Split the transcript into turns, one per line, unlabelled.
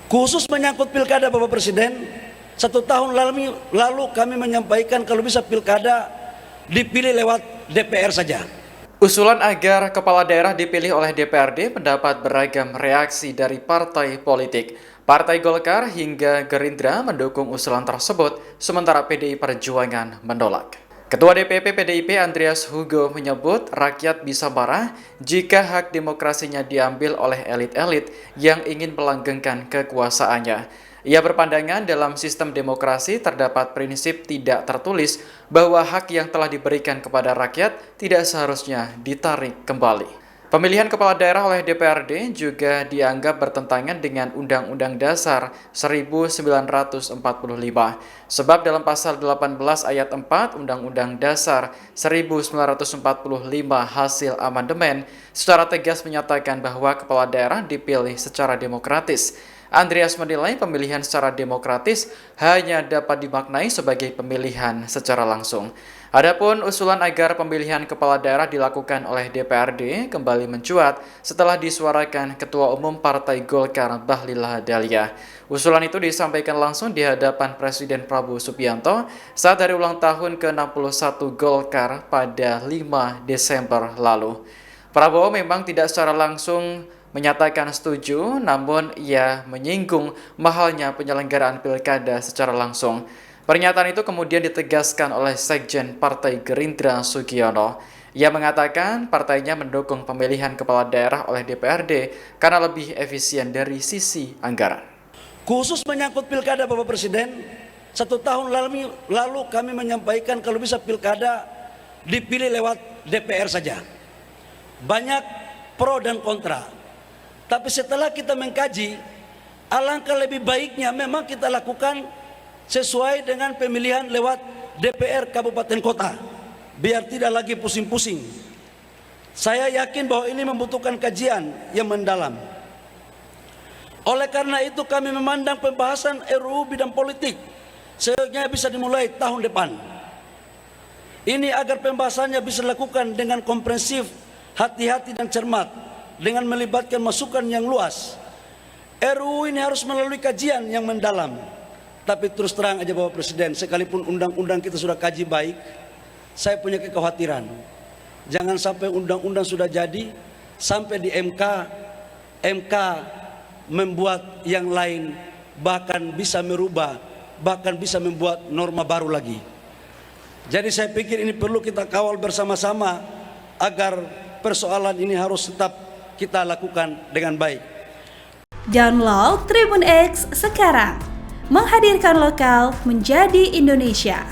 Khusus menyangkut pilkada Bapak Presiden, 1 tahun lalu kami menyampaikan kalau bisa pilkada dipilih lewat DPR saja.
Usulan agar kepala daerah dipilih oleh DPRD mendapat beragam reaksi dari partai politik. Partai Golkar hingga Gerindra mendukung usulan tersebut, sementara PDI Perjuangan menolak. Ketua DPP PDIP Andreas Hugo menyebut rakyat bisa marah jika hak demokrasinya diambil oleh elit-elit yang ingin melanggengkan kekuasaannya. Ia berpandangan dalam sistem demokrasi terdapat prinsip tidak tertulis bahwa hak yang telah diberikan kepada rakyat tidak seharusnya ditarik kembali. Pemilihan kepala daerah oleh DPRD juga dianggap bertentangan dengan Undang-Undang Dasar 1945. Sebab dalam pasal 18 ayat 4 Undang-Undang Dasar 1945 hasil amandemen secara tegas menyatakan bahwa kepala daerah dipilih secara demokratis. Andreas menilai pemilihan secara demokratis hanya dapat dimaknai sebagai pemilihan secara langsung. Adapun usulan agar pemilihan kepala daerah dilakukan oleh DPRD kembali mencuat setelah disuarakan Ketua Umum Partai Golkar Bahlil Lahadalia. Usulan itu disampaikan langsung di hadapan Presiden Prabowo Subianto saat hari ulang tahun ke-61 Golkar pada 5 Desember lalu. Prabowo memang tidak secara langsung menyatakan setuju, namun ia menyinggung mahalnya penyelenggaraan pilkada secara langsung. Pernyataan itu kemudian ditegaskan oleh Sekjen Partai Gerindra Sugiono. Ia mengatakan partainya mendukung pemilihan kepala daerah oleh DPRD karena lebih efisien dari sisi anggaran.
Khusus menyangkut pilkada Bapak Presiden, 1 tahun lalu kami menyampaikan kalau bisa pilkada dipilih lewat DPR saja. Banyak pro dan kontra. Tapi setelah kita mengkaji, alangkah lebih baiknya memang kita lakukan sesuai dengan pemilihan lewat DPR Kabupaten Kota, biar tidak lagi pusing-pusing. Saya yakin bahwa ini membutuhkan kajian yang mendalam. Oleh karena itu kami memandang pembahasan RUU bidang politik seyogyanya bisa dimulai tahun depan. Ini agar pembahasannya bisa dilakukan dengan komprehensif, hati-hati dan cermat, dengan melibatkan masukan yang luas. RUU ini harus melalui kajian yang mendalam. Tapi terus terang aja Bapak Presiden, sekalipun undang-undang kita sudah kaji baik, saya punya kekhawatiran. Jangan sampai undang-undang sudah jadi, sampai di MK membuat yang lain, bahkan bisa merubah, bahkan bisa membuat norma baru lagi. Jadi saya pikir ini perlu kita kawal bersama-sama agar persoalan ini harus tetap kita lakukan dengan baik.
Download Tribun X sekarang, menghadirkan lokal menjadi Indonesia.